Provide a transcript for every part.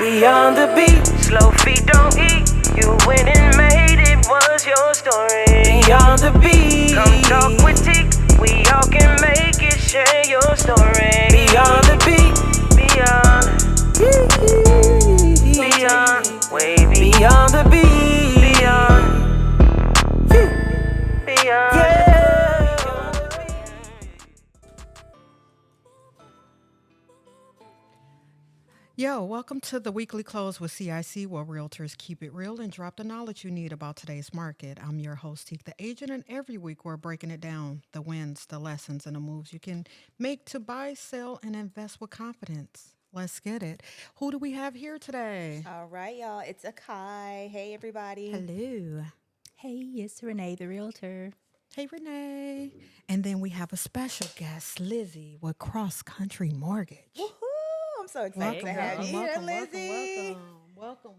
Beyond the beat, slow feet don't eat. You went and made it, was your story. Beyond the beat, come talk with Teek. We all can make it, share your story. Beyond the beat, beyond, wavy. Beyond the beat, beyond, yeah. Yo, welcome to the Weekly Close with CIC, where realtors keep it real and drop the knowledge you need about today's market. I'm your host, Teek, the agent, and every week we're breaking it down, the wins, the lessons, and the moves you can make to buy, sell, and invest with confidence. Let's get it. Who do we have here today? All right, y'all. It's Akai. Hey, everybody. Hello. Hey, it's Renee, the realtor. Hey, Renee. And then we have a special guest, Lizy, with CrossCountry Mortgage. Woohoo! I'm so excited to have you here, Lizy. Welcome.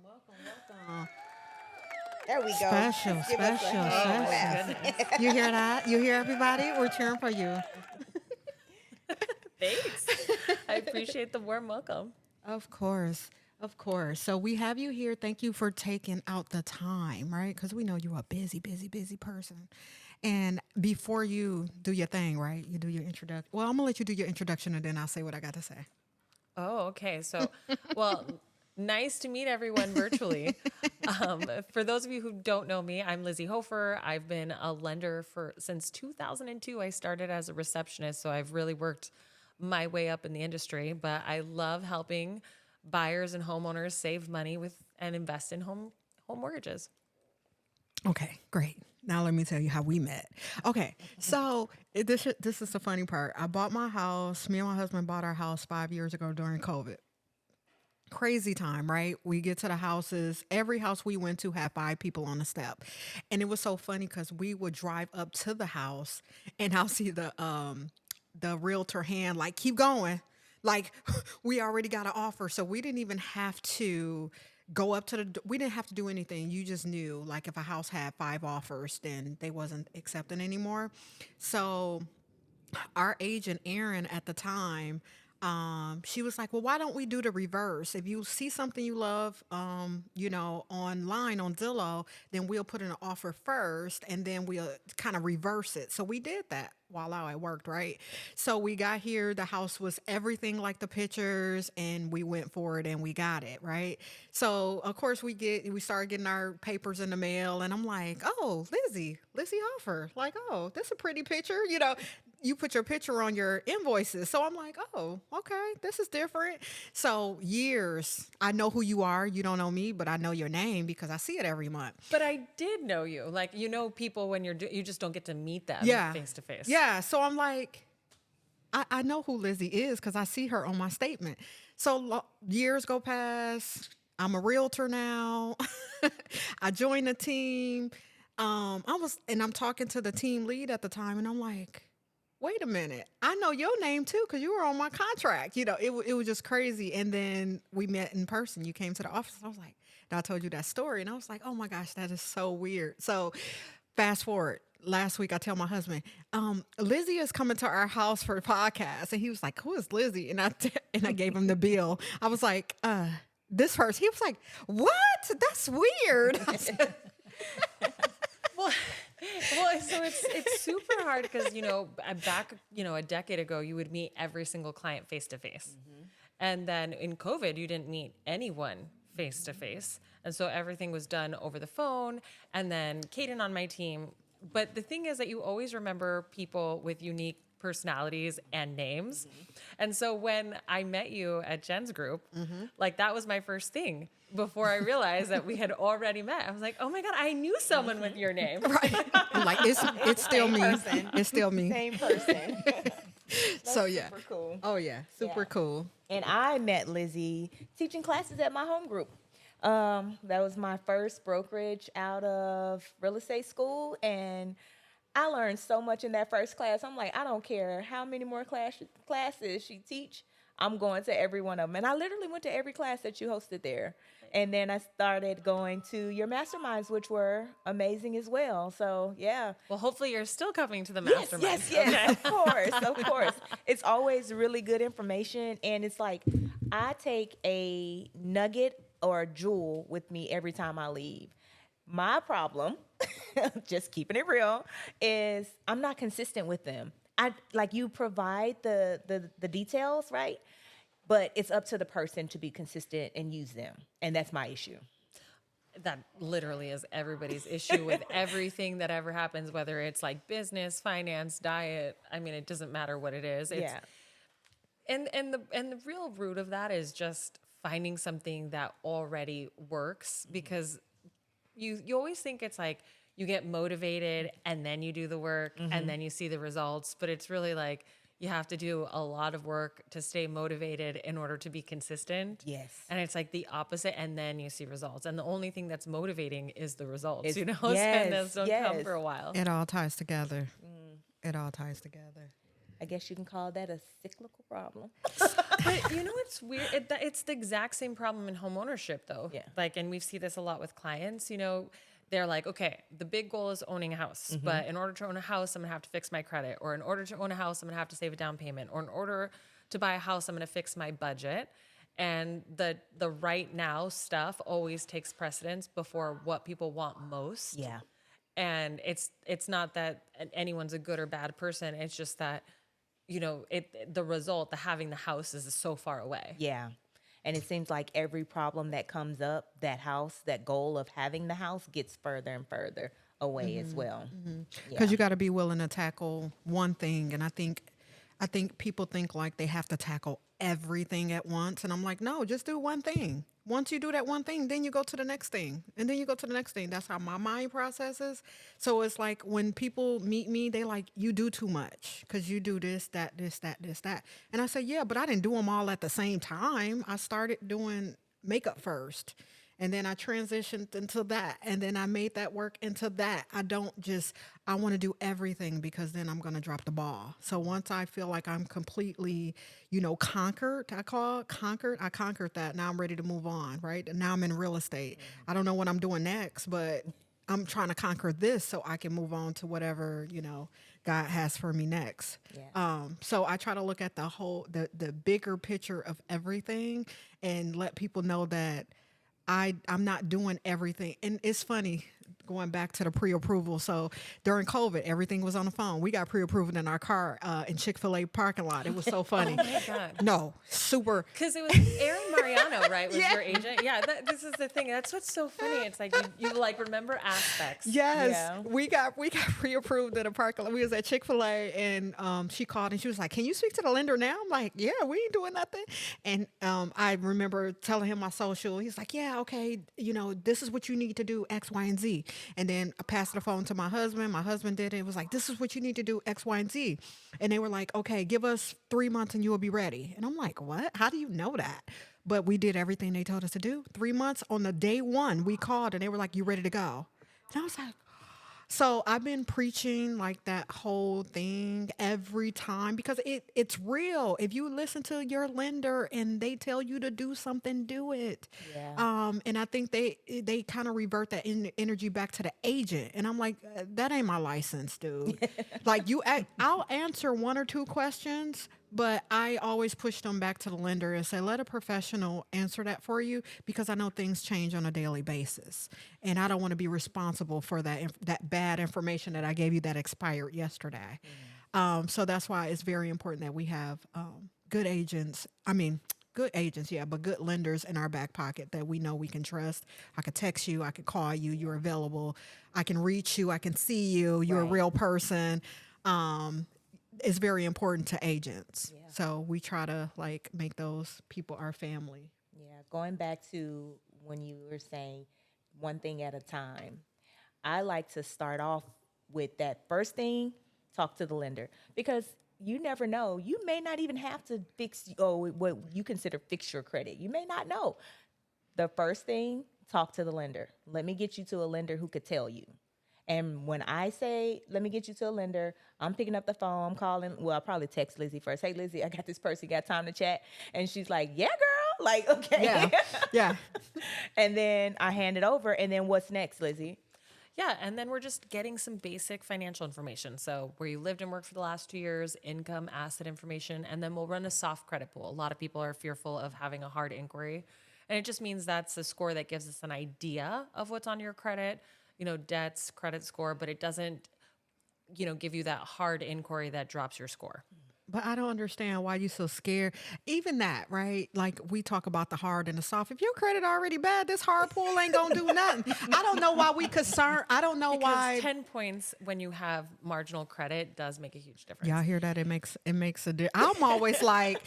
There we go. Special. Give us a hand clap. You hear that? You hear everybody? We're cheering for you. Thanks. I appreciate the warm welcome. Of course. So we have you here. Thank you for taking out the time, right? Because we know you're a busy person. And before you do your thing, right? You do your introduction. Well, I'm going to let you do your introduction and then I'll say what I got to say. Oh, okay. So, well, nice to meet everyone virtually. For those of you who don't know me, I'm Lizy Hoeffer. I've been a lender since 2002. I started as a receptionist, so I've really worked my way up in the industry. But I love helping buyers and homeowners save money and invest in home mortgages. Okay, great. Now let me tell you how we met. Okay, so this is the funny part. I bought my house. Me and my husband bought our house 5 years ago during COVID. Crazy time, right? We get to the houses. Every house we went to had 5 people on the step. And it was so funny because we would drive up to the house and I'll see the realtor hand like, keep going. Like, we already got an offer. So we didn't even have to go up to we didn't have to do anything. You just knew, like, if a house had 5 offers, then they wasn't accepting anymore. So our agent, Erin, at the time, she was like, well, why don't we do the reverse? If you see something you love, online on Zillow, then we'll put in an offer first and then we'll kind of reverse it. So we did that while out at work, right? So we got here, the house was everything like the pictures and we went for it and we got it, right? So of course we started getting our papers in the mail and I'm like, oh, Lizy Hoeffer, like, oh, that's a pretty picture, you put your picture on your invoices. So I'm like, oh, okay, this is different. So years, I know who you are. You don't know me, but I know your name because I see it every month. But I did know you. Like, people when you just don't get to meet them face to face. Yeah. So I'm like, I know who Lizy is because I see her on my statement. So years go past. I'm a realtor now. I joined the team. I'm talking to the team lead at the time and I'm like, wait a minute, I know your name too because you were on my contract. It was just crazy. And then we met in person. You came to the office. I was like, and I told you that story. And I was like, oh my gosh, that is so weird. So fast forward. Last week, I tell my husband, Lizy is coming to our house for a podcast. And he was like, who is Lizy? And I gave him the bill. I was like, this person. He was like, what? That's weird. I said, Well, so it's super hard because, back, a decade ago, you would meet every single client face to face. And then in COVID, you didn't meet anyone face to face. And so everything was done over the phone. And then Kaden on my team. But the thing is that you always remember people with unique personalities and names. And so when I met you at Jen's group, like that was my first thing before I realized that we had already met. I was like, oh my God, I knew someone with your name. Right. Like it's still me. Person. It's still me. Same person. So yeah. Super cool. Oh yeah. Super cool. And I met Lizy teaching classes at my home group. That was my first brokerage out of real estate school. And I learned so much in that first class. I'm like, I don't care how many more classes she teach. I'm going to every one of them. And I literally went to every class that you hosted there. And then I started going to your masterminds, which were amazing as well. So, yeah. Well, hopefully you're still coming to the masterminds. Yes, okay. Of course. It's always really good information. And it's like, I take a nugget or a jewel with me every time I leave. My problem, just keeping it real, is I'm not consistent with them. I like you provide the details, right? But it's up to the person to be consistent and use them. And that's my issue. That literally is everybody's issue with everything that ever happens, whether it's like business, finance, diet. I mean, it doesn't matter what it is. It's, Yeah. and the real root of that is just finding something that already works, because you always think it's like you get motivated and then you do the work and then you see the results, but it's really like you have to do a lot of work to stay motivated in order to be consistent. Yes. And it's like the opposite, and then you see results. And the only thing that's motivating is the results, It's- you know? yes, And those don't come yes. for a while. It all ties together. It all ties together. I guess you can call that a cyclical problem. But you know what's weird? It's the exact same problem in home ownership, though. Yeah. Like, and we see this a lot with clients. You know, they're like, okay, the big goal is owning a house, but in order to own a house, I'm gonna have to fix my credit, or in order to own a house, I'm gonna have to save a down payment, or in order to buy a house, I'm gonna fix my budget. And the right now stuff always takes precedence before what people want most. Yeah. And it's not that anyone's a good or bad person. It's just that, you know, the result, the having the house is so far away. Yeah. And it seems like every problem that comes up, that house, that goal of having the house gets further and further away as well. Because you got to be willing to tackle one thing. And I think people think like they have to tackle everything at once. And I'm like, no, just do one thing. Once you do that one thing, then you go to the next thing. And then you go to the next thing. That's how my mind processes. So it's like when people meet me, they like, you do too much because you do this, that, this, that, this, that. And I say, yeah, but I didn't do them all at the same time. I started doing makeup first. And then I transitioned into that. And then I made that work into that. I want to do everything because then I'm going to drop the ball. So once I feel like I'm completely, conquered, I conquered that. Now I'm ready to move on, right? And now I'm in real estate. I don't know what I'm doing next, but I'm trying to conquer this so I can move on to whatever, God has for me next. Yeah. So I try to look at the bigger picture of everything and let people know that I'm not doing everything. And it's funny, going back to the pre-approval. So during COVID, everything was on the phone. We got pre-approved in our car in Chick-fil-A parking lot. It was so funny. Oh my God. No, super. Because it was Aaron Mariano, right? Was your agent? Yeah, this is the thing. That's what's so funny. It's like you like remember aspects. Yes, Yeah. we got pre-approved in a parking lot. We was at Chick-fil-A and she called and she was like, "Can you speak to the lender now?" I'm like, "Yeah, we ain't doing nothing." And I remember telling him my social. He's like, "Yeah, okay, this is what you need to do, X, Y, and Z." And then I passed the phone to my husband. My husband did it. It was like, "This is what you need to do, X, Y, and Z." And they were like, "Okay, give us 3 months and you will be ready." And I'm like, "What? How do you know that?" But we did everything they told us to do. 3 months on the day one, we called and they were like, "You ready to go?" And I was like, so I've been preaching like that whole thing every time because it's real. If you listen to your lender and they tell you to do something, do it. Yeah. And I think they kind of revert that energy back to the agent. And I'm like, that ain't my license, dude. Like I'll answer 1 or 2 questions, but I always push them back to the lender and say, let a professional answer that for you because I know things change on a daily basis. And I don't want to be responsible for that bad information that I gave you that expired yesterday. So that's why it's very important that we have good agents. Good agents, yeah, but good lenders in our back pocket that we know we can trust. I could text you, I could call you, you're available. I can reach you, I can see you, you're a Right. real person. Is very important to agents. Yeah. So we try to make those people our family. Yeah, going back to when you were saying one thing at a time, I like to start off with that first thing, talk to the lender, because you never know. You may not even have to fix what you consider fix your credit. You may not know. The first thing, talk to the lender. Let me get you to a lender who could tell you. And when I say, let me get you to a lender, I'm picking up the phone, I'm calling. Well, I'll probably text Lizy first. "Hey, Lizy, I got this person, got time to chat?" And she's like, "Yeah, girl." Like, okay. Yeah. And then I hand it over. And then what's next, Lizy? Yeah, and then we're just getting some basic financial information. So where you lived and worked for the last 2 years, income, asset information, and then we'll run a soft credit pool. A lot of people are fearful of having a hard inquiry. And it just means that's a score that gives us an idea of what's on your credit, debts, credit score, but it doesn't, give you that hard inquiry that drops your score. But I don't understand why you so scared. Even that, right? Like we talk about the hard and the soft. If your credit already bad, this hard pull ain't gonna do nothing. I don't know why we concerned. I don't know Because why. 10 points when you have marginal credit does make a huge difference. Y'all hear that? It makes a difference. I'm always like,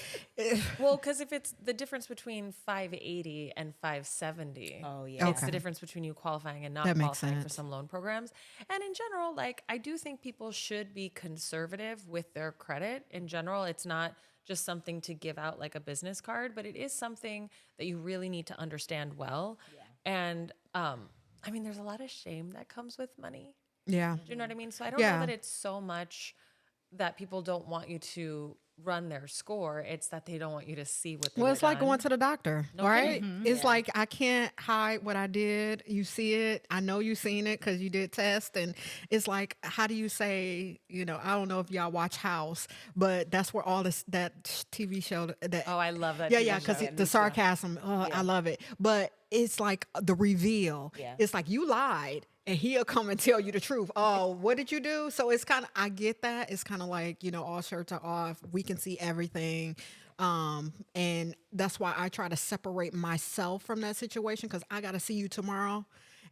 Well, because if it's the difference between 580 and 570, Oh, yeah. it's Okay. the difference between you qualifying and not That makes qualifying for sense. some loan programs. And in general, like I do think people should be conservative with their credit. In general, it's not just something to give out like a business card, but it is something that you really need to understand well. Yeah. And there's a lot of shame that comes with money. yeah, Do you know what I mean? So I don't Yeah. know that it's so much that people don't want you to run their score. It's that they don't want you to see what they well, were it's like done. going to the doctor, No right? kidding. It's like I can't hide what I did. You see it. I know you seen it because you did test, and it's like, how do you say? I don't know if y'all watch House, but that's where all that TV show that. Oh, I love that. Yeah, TV yeah, show. because Yeah, me the too. sarcasm, I love it. But it's like the reveal. Yeah. It's like you lied, and he'll come and tell you the truth. Oh, what did you do? So it's kind of, I get that. It's kind of like, all shirts are off. We can see everything. And that's why I try to separate myself from that situation because I got to see you tomorrow.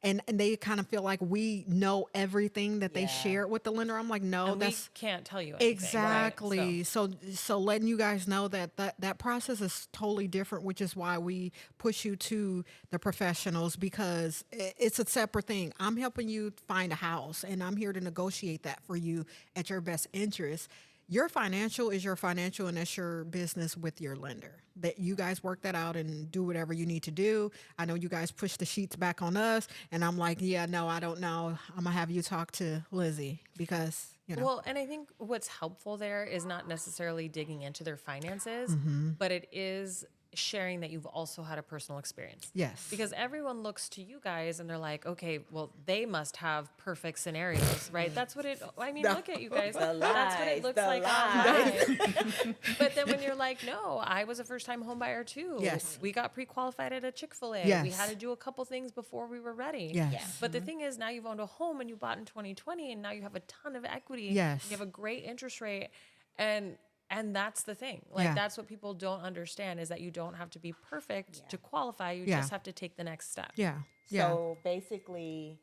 And they kind of feel like we know everything that they Yeah. shared with the lender. I'm like, no, And that's we can't tell you anything. exactly. Right? So letting you guys know that process is totally different, which is why we push you to the professionals because it's a separate thing. I'm helping you find a house, and I'm here to negotiate that for you at your best interest. Your financial is your financial, and that's your business with your lender. That you guys work that out and do whatever you need to do. I know you guys push the sheets back on us, and I'm like, yeah, no, I don't know. I'm gonna have you talk to Lizy because Well, and I think what's helpful there is not necessarily digging into their finances, Mm-hmm. but it is sharing that you've also had a personal experience. Yes. Because everyone looks to you guys and they're like, okay, well, they must have perfect scenarios, right? That's what look at you guys. That's what it lies, looks the like lies. online. But then when you're like, no, I was a first-time home buyer too. Yes. We got pre-qualified at a Chick-fil-A. Yes. We had to do a couple things before we were ready. Yes. Yeah. But the thing is, now you've owned a home and you bought in 2020, and now you have a ton of equity. Yes. You have a great interest rate, and that's the thing. Like Yeah. that's what people don't understand is that you don't have to be perfect to qualify. You Yeah. just have to take the next step. Yeah. Yeah. So basically,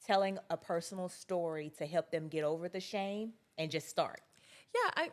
telling a personal story to help them get over the shame and just start. Yeah,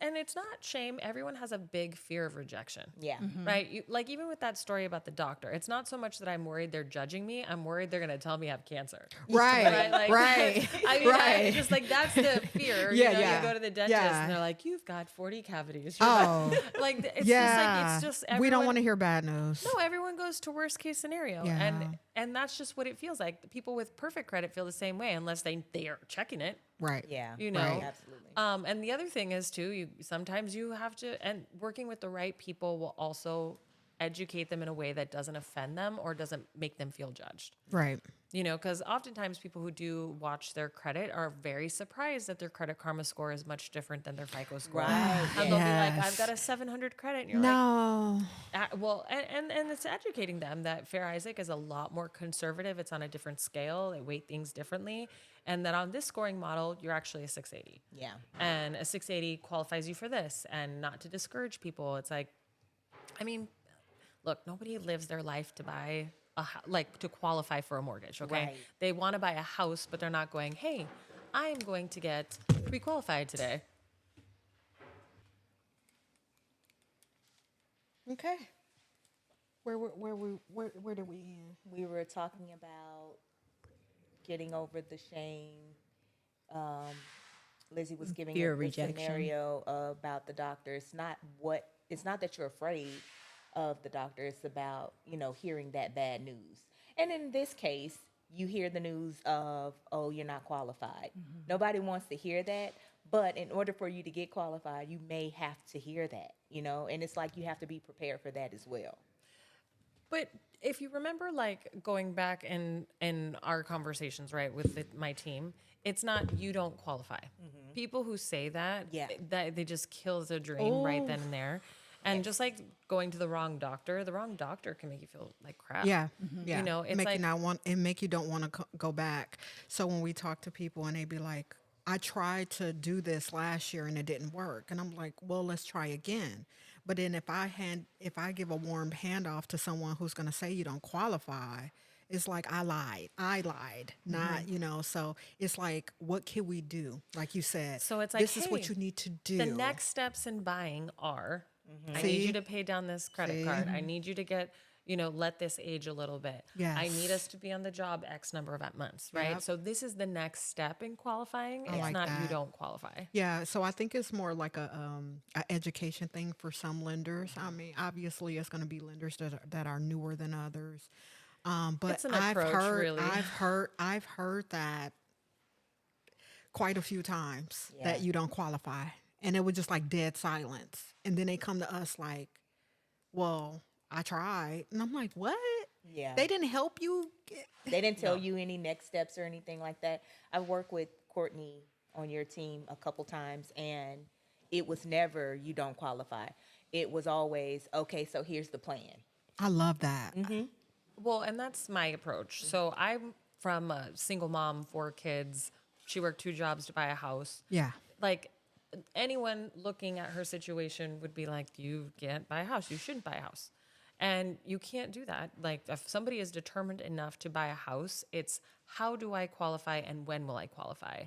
and it's not shame. Everyone has a big fear of rejection. Yeah. Right? Like even with that story about the doctor, it's not so much that I'm worried they're judging me. I'm worried they're going to tell me I have cancer. Right. Like, Right. I mean, Right. just like that's the fear. Yeah. You go to the dentist Yeah. and they're like, "You've got 40 cavities." You're Oh. like it's Yeah. just We don't everyone- want to hear bad news. No, everyone goes to worst case scenario, Yeah. and that's just what it feels like. The people with perfect credit feel the same way, unless they are checking it. Right. Yeah. You know. Right. Absolutely. And the other thing is too, sometimes you have to, and working with the right people will also educate them in a way that doesn't offend them or doesn't make them feel judged. Right. Because oftentimes people who do watch their credit are very surprised that their Credit Karma score is much different than their FICO score. Right. And they'll be like, Yes. I've got a 700 credit. And you're like, No. well, and it's educating them that Fair Isaac is a lot more conservative. It's on a different scale. They weight things differently. And that on this scoring model, you're actually a 680. Yeah. And a 680 qualifies you for this. And not to discourage people, it's like, look, nobody lives their life to buy to qualify for a mortgage, okay? Right. They want to buy a house, but they're not going, hey, I'm going to get pre-qualified today. Okay. Where did we end? We were talking about getting over the shame. Lizy was giving Fear a of good rejection. scenario about the doctor. It's not that you're afraid of the doctor. It's about, hearing that bad news. And in this case, you hear the news of, oh, you're not qualified. Nobody wants to hear that. But in order for you to get qualified, you may have to hear that, and it's like you have to be prepared for that as well. But if you remember, like going back in our conversations, right, with my team, it's not you don't qualify. People who say that, Yeah. that they just kills a dream right then and there. And just like going to the wrong doctor can make you feel like crap. Yeah, yeah. You know, it's make like you not want and make you don't want to go back. So when we talk to people and they be like, "I tried to do this last year and it didn't work," and I'm like, "Well, let's try again." But then if I give a warm handoff to someone who's going to say you don't qualify, it's like I lied, not So it's like, what can we do? Like you said, So it's like, this is what hey, you need to do. the next steps in buying are, I See? need you to pay down this credit See? card. I need you to get, let this age a little bit. I need Yes. us to be on the job X number of months, right? Yep. So this is the next step in qualifying. It's like not you that. don't qualify. Yeah, so I think it's more like a education thing for some lenders. I mean, obviously, it's going to be lenders that are newer than others. But It's an I've approach, heard, really. I've heard that quite a few times Yeah. that you don't qualify, and it was just like dead silence. And then they come to us like, "Well, I tried," and I'm like, "What? Yeah. They didn't help you?" They didn't tell you any next steps or anything like that. I've worked with Courtney on your team a couple times, and it was never you don't qualify. It was always, okay, so here's the plan. I love that. Well, and that's my approach. So I'm from a single mom, 4 kids. She worked 2 jobs to buy a house. Yeah. Like anyone looking at her situation would be like, you can't buy a house. You shouldn't buy a house. And you can't do that. Like if somebody is determined enough to buy a house, it's how do I qualify and when will I qualify?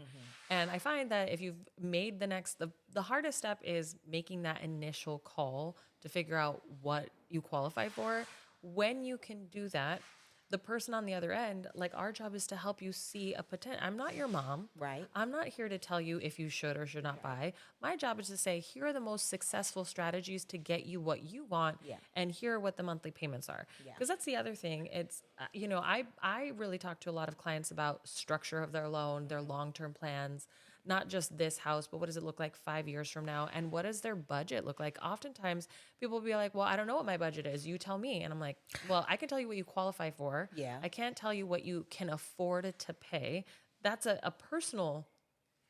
And I find that if you've made the hardest step is making that initial call to figure out what you qualify for. When you can do that, the person on the other end, like our job is to help you see a potential. I'm not your mom. Right. I'm not here to tell you if you should or should not buy. My job is to say, here are the most successful strategies to get you what you want. Yeah. And here are what the monthly payments are. Yeah. Because that's the other thing. It's, I really talk to a lot of clients about structure of their loan, their long-term plans, not just this house, but what does it look like 5 years from now? And what does their budget look like? Oftentimes people will be like, well, I don't know what my budget is. You tell me. And I'm like, well, I can tell you what you qualify for. Yeah. I can't tell you what you can afford to pay. That's a personal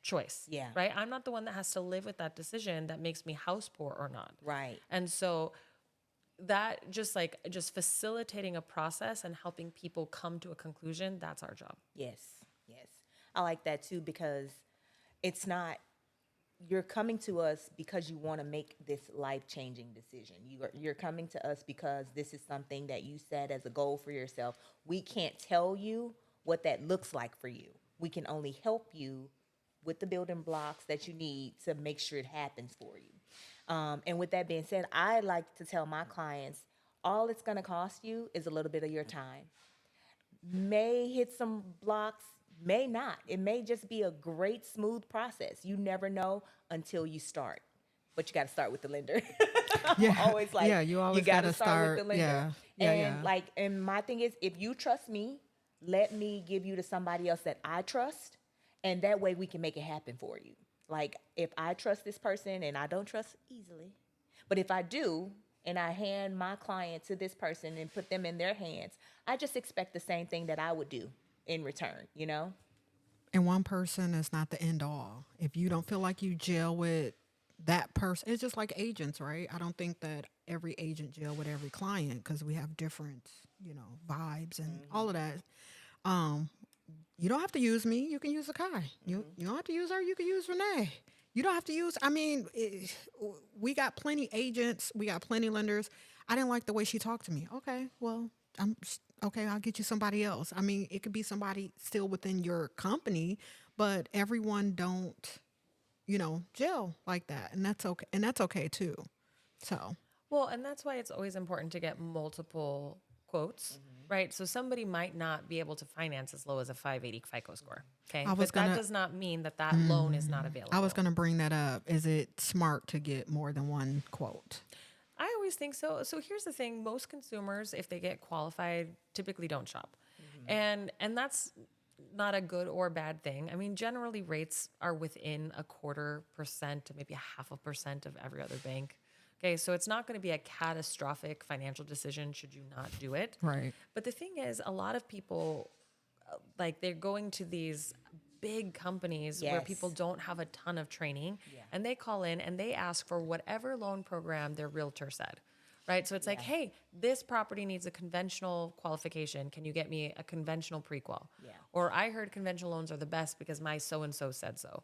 choice. Yeah. Right. I'm not the one that has to live with that decision that makes me house poor or not. Right. And so that just facilitating a process and helping people come to a conclusion, that's our job. Yes. Yes. I like that too, because it's not, you're coming to us because you want to make this life-changing decision. You're coming to us because this is something that you set as a goal for yourself. We can't tell you what that looks like for you. We can only help you with the building blocks that you need to make sure it happens for you. And with that being said, I like to tell my clients, all it's going to cost you is a little bit of your time. May hit some blocks, may not. It may just be a great, smooth process. You never know until you start. But you got to start with the lender. Yeah. Always like, Yeah, you always gotta gotta start- with the lender. yeah. Yeah, And yeah. and my thing is, if you trust me, let me give you to somebody else that I trust, and that way we can make it happen for you. Like if I trust this person, and I don't trust easily, but if I do, and I hand my client to this person and put them in their hands, I just expect the same thing that I would do in return, you know? And one person is not the end all. If you don't feel like you gel with that person, it's just like agents, right? I don't think that every agent gel with every client because we have different, vibes and all of that. You don't have to use me. You can use Akai. You don't have to use her. You can use Renee. You don't have to use, we got plenty agents. We got plenty lenders. I didn't like the way she talked to me. Okay, well, I'll get you somebody else. I mean, it could be somebody still within your company, but everyone don't, gel like that. And that's okay. And that's okay too. So. Well, and that's why it's always important to get multiple quotes, right? So somebody might not be able to finance as low as a 580 FICO score. Okay. That does not mean that loan is not available. I was going to bring that up. Is it smart to get more than one quote? I always think so. So here's the thing. Most consumers, if they get qualified, typically don't shop. And that's not a good or bad thing. I mean, generally rates are within 0.25% to maybe 0.5% of every other bank. Okay, so it's not going to be a catastrophic financial decision should you not do it. Right. But the thing is, a lot of people, like they're going to these big companies where people Yes. don't have a ton of training, and they call in and they ask for whatever loan program their realtor said. Right. So it's like, hey, this property needs a conventional qualification. Can you get me a conventional pre-qual? Yeah. Or I heard conventional loans are the best because my so-and-so said so.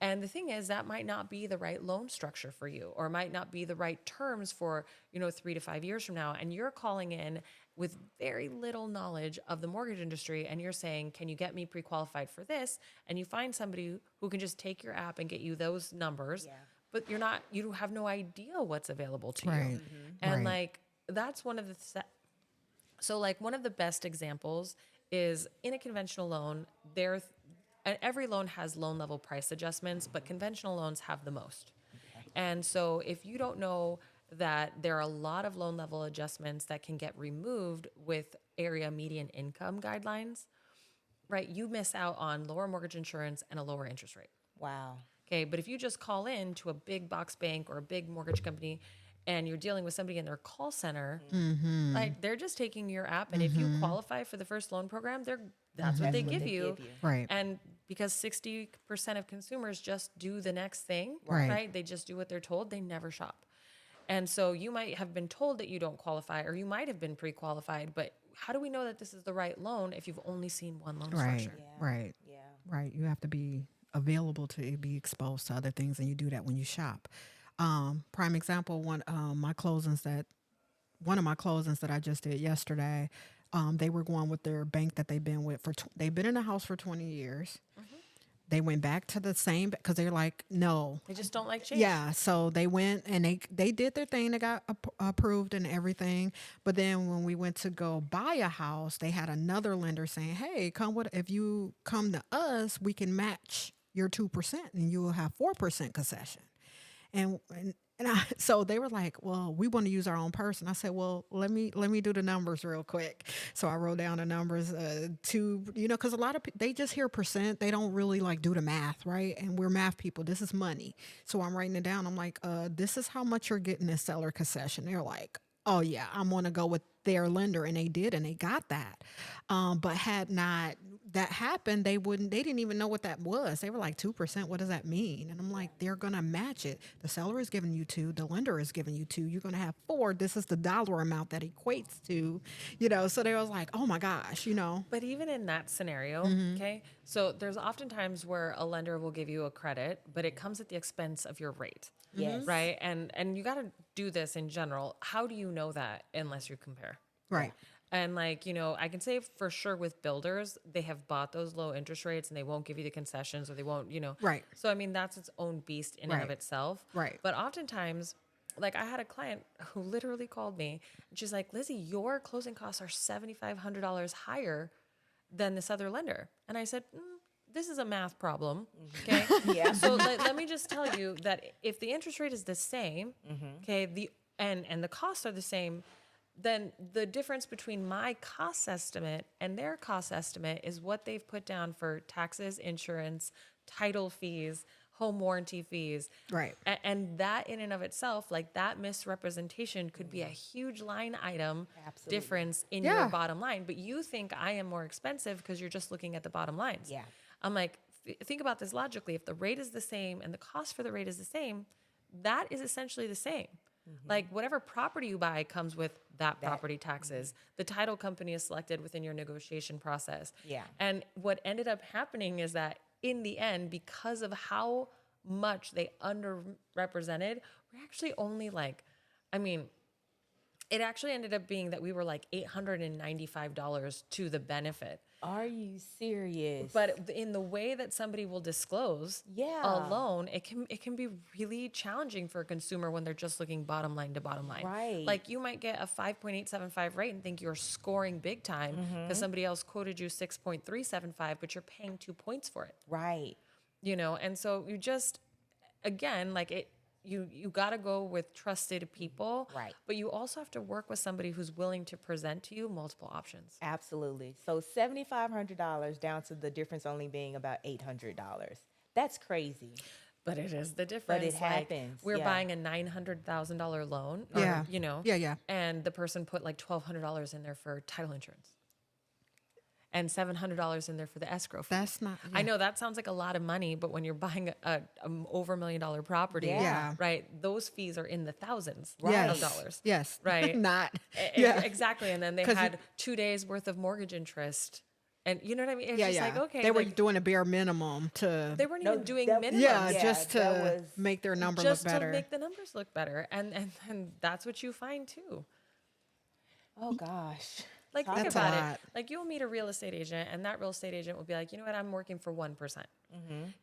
And the thing is, that might not be the right loan structure for you, or might not be the right terms for, 3 to 5 years from now. And you're calling in with very little knowledge of the mortgage industry, and you're saying, can you get me pre-qualified for this? And you find somebody who can just take your app and get you those numbers, but you have no idea what's available to Right. you. And Right. like, that's one of the, so like one of the best examples is in a conventional loan, and every loan has loan level price adjustments, but conventional loans have the most. And so if you don't know that there are a lot of loan level adjustments that can get removed with area median income guidelines, right, you miss out on lower mortgage insurance and a lower interest rate. Wow. Okay, but if you just call in to a big box bank or a big mortgage company and you're dealing with somebody in their call center, like they're just taking your app, and if you qualify for the first loan program, that's what they give you. Right. And because 60% of consumers just do the next thing, Right. right? They just do what they're told, they never shop. And so you might have been told that you don't qualify, or you might have been pre-qualified, but how do we know that this is the right loan if you've only seen one loan Right. structure? Right. Yeah. Right. You have to be available to be exposed to other things, and you do that when you shop. Prime example, one of my closings that I just did yesterday, they were going with their bank that they've been with they've been in the house for 20 years. They went back to the same because they're like, no. They just don't like change. Yeah, so they went and they did their thing. They got approved and everything. But then when we went to go buy a house, they had another lender saying, "Hey, if you come to us, we can match your 2% and you will have 4% concession." So they were like, "Well, we want to use our own person." I said, "Well, let me do the numbers real quick." So I wrote down the numbers because a lot of they just hear percent, they don't really like do the math, right? And we're math people. This is money, so I'm writing it down. I'm like, "This is how much you're getting this seller concession." They're like, "Oh yeah, I'm gonna go with their lender," and they did, and they got that. But had not that happened, they didn't even know what that was. They were like, 2%, what does that mean? And I'm like, they're gonna match it. The seller is giving you 2, the lender is giving you 2, you're gonna have 4. This is the dollar amount that equates to, so they was like, oh my gosh, But even in that scenario, okay, so there's oftentimes where a lender will give you a credit, but it comes at the expense of your rate. Yes. Right. And you got to do this in general. How do you know that unless you compare? Right. And I can say for sure with builders, they have bought those low interest rates and they won't give you the concessions, or they won't, Right. So, I mean, that's its own beast in and of Right. itself. Right. But oftentimes, like I had a client who literally called me and she's like, "Lizzy, your closing costs are $7,500 higher than this other lender." And I said, this is a math problem. Okay. Yeah. So let me just tell you that if the interest rate is the same, okay, and the costs are the same, then the difference between my cost estimate and their cost estimate is what they've put down for taxes, insurance, title fees, home warranty fees. Right. And that in and of itself, like that misrepresentation could be a huge line item Absolutely. difference in Yeah. your bottom line. But you think I am more expensive because you're just looking at the bottom lines. Yeah. I'm like, think about this logically. If the rate is the same and the cost for the rate is the same, that is essentially the same. Like whatever property you buy comes with that property taxes. The title company is selected within your negotiation process. Yeah. And what ended up happening is that in the end, because of how much they underrepresented, we're actually only it actually ended up being that we were like $895 to the benefit. Are you serious? But in the way that somebody will disclose Yeah. a loan, it can be really challenging for a consumer when they're just looking bottom line to bottom line. Right. Like you might get a 5.875 rate and think you're scoring big time because somebody else quoted you 6.375, but you're paying 2 points for it. Right. And so you just, again, you got to go with trusted people. Right. But you also have to work with somebody who's willing to present to you multiple options. Absolutely. So $7,500 down to the difference only being about $800. That's crazy. But it is the difference. it happens, We're yeah. buying a $900,000 loan. Or, Yeah. You know. Yeah. And the person put like $1,200 in there for title insurance. And $700 in there for the escrow fee. That's not. I yeah. know that sounds like a lot of money, but when you're buying a over $1 million property, Yeah. right, those fees are in the thousands Yes. of dollars. Yes. Right. Not. Yeah. Exactly. And then they 'Cause had 2 days worth of mortgage interest. And you know what I mean? It's Yeah. just Yeah. like, okay. They were like, doing a bare minimum to. they weren't No, even doing that- minimum. yeah, Yeah, just that to was- make their number Just look better. to make the numbers look better. And that's what you find too. Oh gosh. Like, think That's a about lot. it. Like, you'll meet a real estate agent, and that real estate agent will be like, you know what, I'm working for 1%.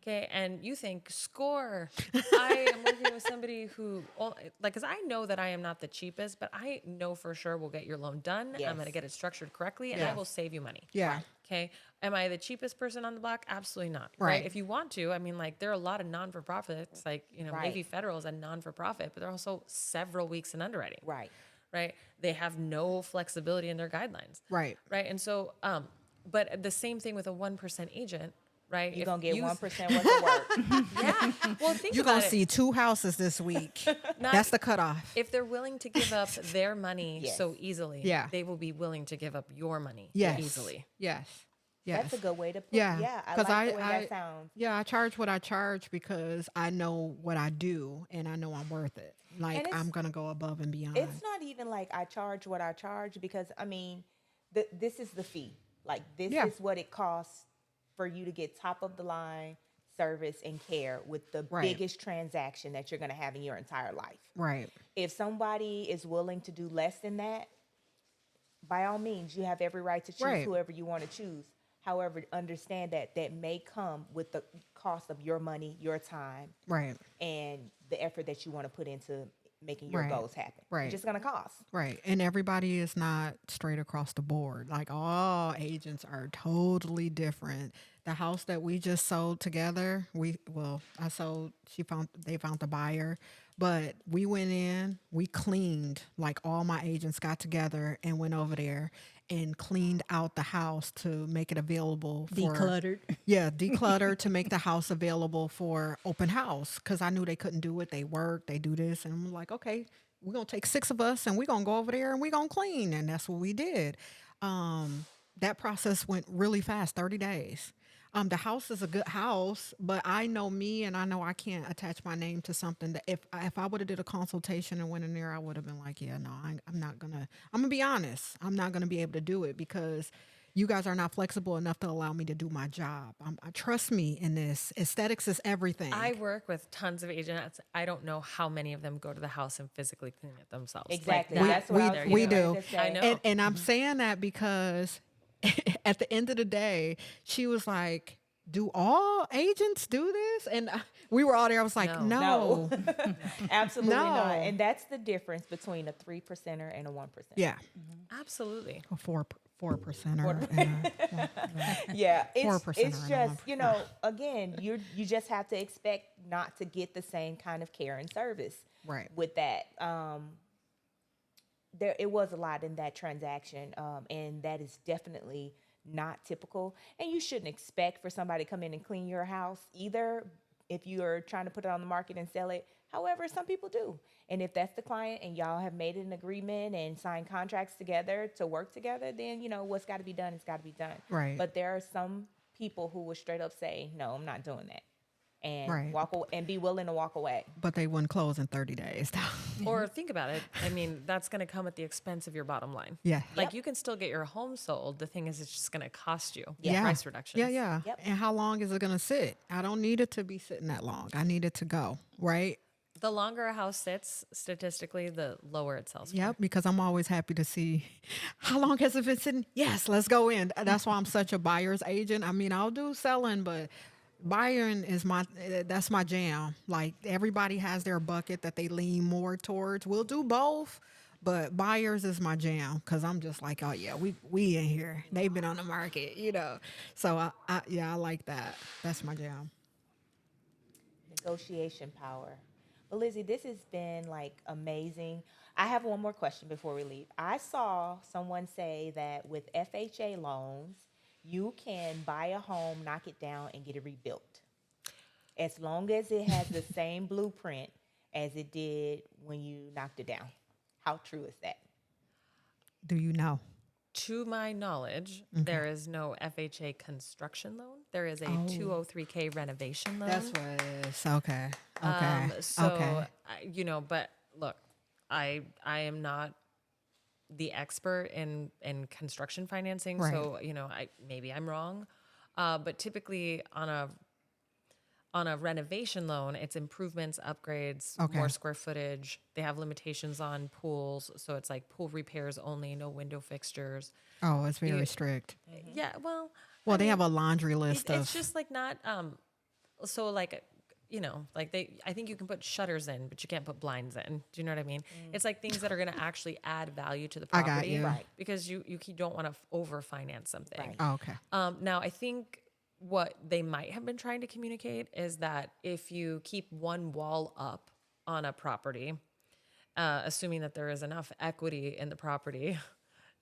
Okay. And you think, score. I am working with somebody who, like, because I know that I am not the cheapest, but I know for sure we'll get your loan done. I'm Yes. going to get it structured correctly, and I Yeah. will save you money. Yeah. Okay. Am I the cheapest person on the block? Absolutely not. Right. If you want to, I mean, like, there are a lot of non-for-profits, like, you know, Right. Navy Federal is a non-for-profit, but they're also several weeks in underwriting. Right. Right. They have no flexibility in their guidelines. Right. Right. And so, but the same thing with a 1% agent, right? You're If going to get you- 1% worth of work. Yeah. Well, think You're about gonna it. see 2 houses this week. That's the cutoff. If they're willing to give up their money Yes. so easily, Yeah. they will be willing to give up your money Yes. easily. Yes. Yes. That's a good way to put Yeah. it. Yeah. I 'Cause like the way that sounds. Yeah, I charge what I charge because I know what I do and I know I'm worth it. Like it's- I'm gonna go above and beyond. It's not even like I charge what I charge because, I mean, this is the fee. Like, this Yeah. is what it costs for you to get top of the line service and care with the Right. biggest transaction that you're going to have in your entire life. Right. If somebody is willing to do less than that, by all means, you have every right to choose Right. whoever you want to choose. However, understand that may come with the cost of your money, your time, Right. and the effort that you want to put into making your Right. goals happen. Right. It's just going to cost. Right. And everybody is not straight across the board. Like all agents are totally different. The house that we just sold together, they found the buyer, but we went in, we cleaned, like all my agents got together and went over there and cleaned out the house to make it available for Decluttered. Yeah, declutter to make the house available for open house because I knew they couldn't do it. They work, they do this. And I'm like, okay, we're going to take 6 of us and we're going to go over there and we're going to clean. And that's what we did. That process went really fast, 30 days. The house is a good house, but I know me and I know I can't attach my name to something that if I would have did a consultation and went in there, I would have been like, yeah, no, I'm not going to, I'm going to be honest. I'm not going to be able to do it because you guys are not flexible enough to allow me to do my job. Trust me in this. Aesthetics is everything. I work with tons of agents. I don't know how many of them go to the house and physically clean it themselves. Exactly. Like, That's what I was we getting do. ready to say. I know. And I'm saying that because at the end of the day, she was like, do all agents do this? And we were all there. I was like, no. Absolutely not. No. And that's the difference between a 3%er and a 1%. Yeah. Absolutely. A 4%er. and Yeah, it's 4% it's or just, 1%. again, you just have to expect not to get the same kind of care and service Right. with that. It was a lot in that transaction, and that is definitely not typical. And you shouldn't expect for somebody to come in and clean your house either if you are trying to put it on the market and sell it. However, some people do. And if that's the client and y'all have made an agreement and signed contracts together to work together, then, what's got to be done, it's got to be done. Right. But there are some people who will straight up say, no, I'm not doing that. And Right. walk away, and be willing to walk away. But they wouldn't close in 30 days. Or think about it. I mean, that's going to come at the expense of your bottom line. Yeah. Like, you can still get your home sold. The thing is, it's just going to cost you Yeah. price reductions. Yeah, yeah. Yep. And how long is it going to sit? I don't need it to be sitting that long. I need it to go, right? The longer a house sits, statistically, the lower it sells. for. Yep, because I'm always happy to see how long has it been sitting? Yes, let's go in. That's why I'm such a buyer's agent. I mean, I'll do selling, but buying is that's my jam. Like everybody has their bucket that they lean more towards. We'll do both, but buyers is my jam because I'm just like, oh yeah, we in here. They've been on the market, So I like that. That's my jam. Negotiation power. Well, Lizzie, this has been like amazing. I have one more question before we leave. I saw someone say that with FHA loans, you can buy a home, knock it down, and get it rebuilt. as long as it has the same blueprint as it did when you knocked it down. How true is that? Do you know? To my knowledge, there is no FHA construction loan. There is a 203K renovation loan. That's what it is. Okay. Okay. Okay. But look, I am not the expert in construction financing, Right. so maybe I'm wrong, but typically on a renovation loan, it's improvements, upgrades, Okay. more square footage. They have limitations on pools, so it's like pool repairs only, no window fixtures. Oh, it's very strict. Yeah, well, Well, I they mean, have a laundry list of. it's just like not so like I think you can put shutters in, but you can't put blinds in. Do you know what I mean? It's like things that are going to actually add value to the I property, got you. Right. because you don't want to over finance something. Right. Oh, okay. Now, I think what they might have been trying to communicate is that if you keep one wall up on a property, assuming that there is enough equity in the property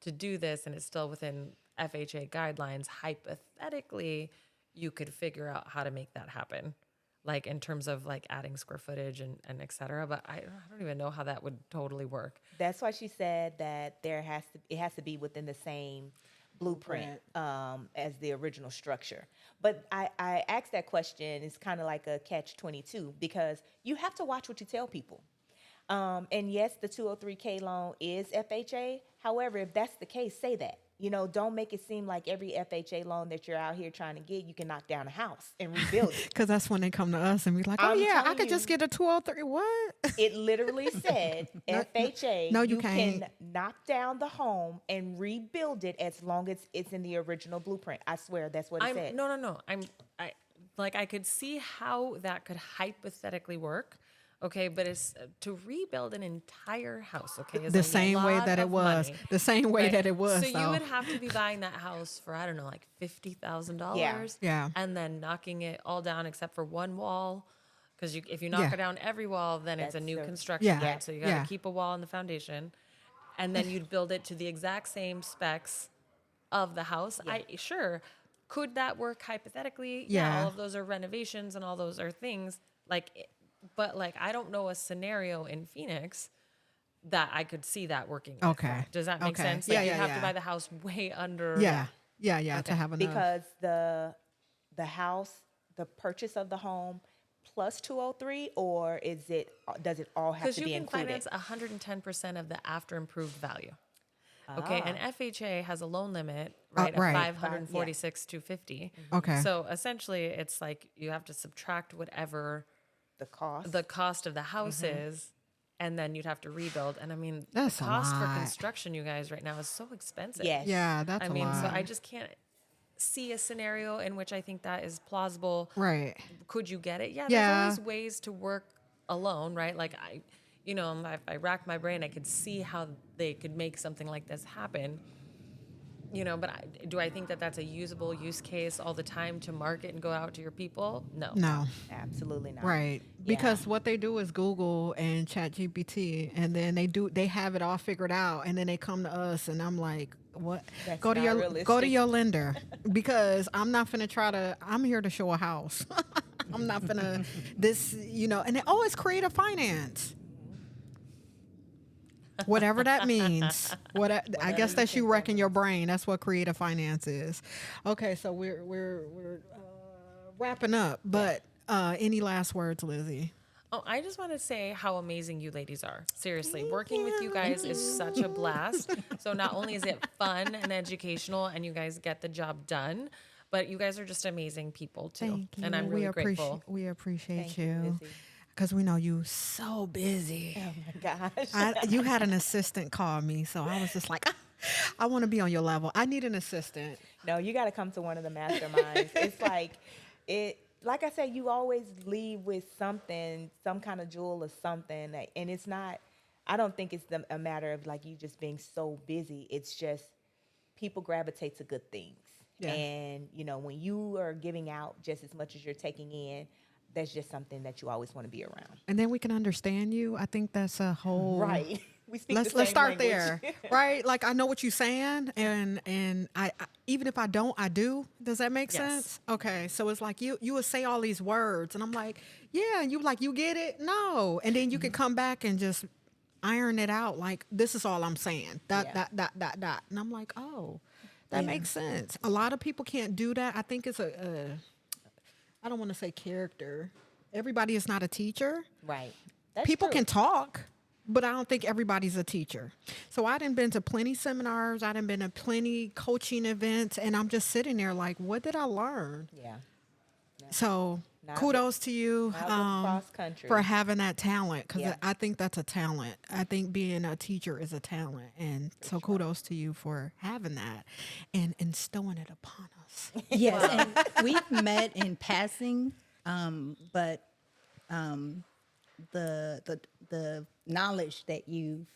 to do this and it's still within FHA guidelines, hypothetically, you could figure out how to make that happen, like in terms of like adding square footage and et cetera. But I don't even know how that would totally work. That's why she said that it has to be within the same blueprint as the original structure. But I asked that question. It's kind of like a catch-22 because you have to watch what you tell people. And yes, the 203K loan is FHA. However, if that's the case, say that. Don't make it seem like every FHA loan that you're out here trying to get, you can knock down a house and rebuild it. Because that's when they come to us and be like, oh, I'm yeah, I telling could just you. get a 203. What? It literally said FHA, no, you can can't. knock down the home and rebuild it as long as it's in the original blueprint. I swear that's what it said. No. I could see how that could hypothetically work. Okay, but it's to rebuild an entire house. Okay, is The a same way lot that it of was. money, The same way right? that it was. So you though. would have to be buying that house for I don't know, like $50,000. Yeah. And then knocking it all down except for one wall, because if you knock Yeah. it down every wall, then it's a That's new the- construction. Yeah. Right? So you got to Yeah. keep a wall in the foundation, and then you'd build it to the exact same specs of the house. Yeah. Could that work hypothetically? Yeah. All of those are renovations and all those are things but I don't know a scenario in Phoenix that I could see that working. with. Okay. Does that make Okay. sense? Yeah, You'd yeah, have yeah. to buy the house way under. Yeah. To have enough. Because the house, the purchase of the home plus 203, or does it all have Because to you be can included? finance 110% of the after improved value. Okay, and FHA has a loan limit, right, right. of 546 to 50. Okay. So essentially, it's like you have to subtract whatever The cost. of the house is, and then you'd have to rebuild. And I mean, That's the a cost for lot. construction, you guys, right now is so expensive. Yes. Yeah, that's I a mean, lot. so I just can't see a scenario in which I think that is plausible. Right. Could you get it? Yeah, Yeah. there's always ways to work alone, right? Like if I rack my brain, I could see how they could make something like this happen. But do I think that that's a usable use case all the time to market and go out to your people? No. Absolutely not. Right. Because what they do is Google and ChatGPT, and then they have it all figured out, and then they come to us, and I'm like, what? That's Go to not your realistic. lender, because I'm not finna I'm here to show a house. I'm not finna and they always create a finance. Whatever that means. I guess that's you wrecking your brain. That's what creative finance is. Okay, so we're wrapping up. But any last words, Lizzie? Oh, I just want to say how amazing you ladies are. Seriously, working with you guys is such a blast. So not only is it fun and educational, and you guys get the job done, but you guys are just amazing people too. Thank you. And I'm really grateful. We appreciate Thank you, you. Lizzie. Because we know you so busy. Oh my gosh. You had an assistant call me, so I was just like, I want to be on your level. I need an assistant. No, you got to come to one of the masterminds. It's like I said, you always leave with something, some kind of jewel or something. And it's not, I don't think it's a matter of like you just being so busy. It's just people gravitate to good things. Yeah. And, when you are giving out just as much as you're taking in, that's just something that you always want to be around. And then we can understand you. I think that's a whole Right. We speak Let's the same start language. there, right? Like I know what you're saying, and even if I don't, I do. Does that make Yes. sense? Okay. So it's like you would say all these words and I'm like, yeah, and you like, you get it? No. And then you can come back and just iron it out like, this is all I'm saying. Dot, Yeah. dot. And I'm like, oh, that makes sense. A lot of people can't do that. I think it's I don't want to say character. Everybody is not a teacher. Right. That's People true. can talk, but I don't think everybody's a teacher. So I done been to plenty seminars. I done been to plenty coaching events, and I'm just sitting there like, what did I learn? Yeah. So Not kudos to you not with cross-country. for having that talent, because Yeah. I think that's a talent. I think being a teacher is a talent, and so kudos to you for having that and instilling it upon us. Yes, and we've met in passing, but the knowledge that you've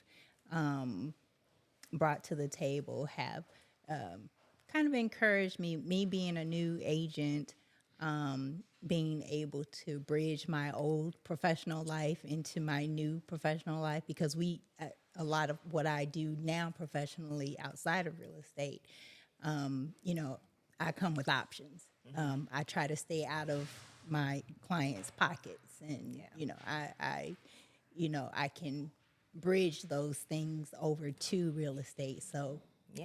brought to the table have kind of encouraged me. Me being a new agent, being able to bridge my old professional life into my new professional life, because a lot of what I do now professionally outside of real estate, I come with options. I try to stay out of my clients' pockets, and I can bridge those things over to real estate. So,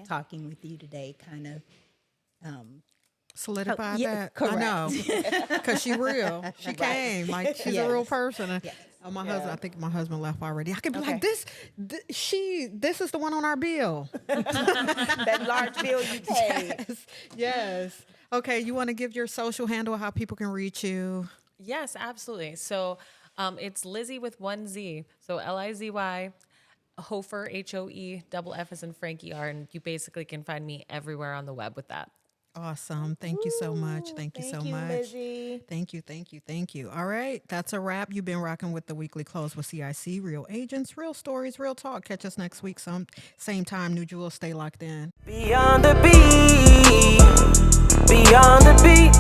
talking with you today kind of Solidify yeah, that. correct. I know, because she real. She came like she's a real Yes. person. And, Yes. my husband. I think my husband left already. I could be Okay. like this. This is the one on our bill. That large bill you paid. Yes. Okay. You want to give your social handle, how people can reach you? Yes, absolutely. So it's Lizy with 1 Z. So Lizy, Hoeffer, HOE, double F as in Frank ER. And you basically can find me everywhere on the web with that. Awesome. Thank you so much. Thank you so much. Lizzy. Thank you. All right. That's a wrap. You've been rocking with the weekly close with CIC. Real agents, real stories, real talk. Catch us next week. Same time. New Jewels. Stay locked in. Beyond the beat, beyond the beat.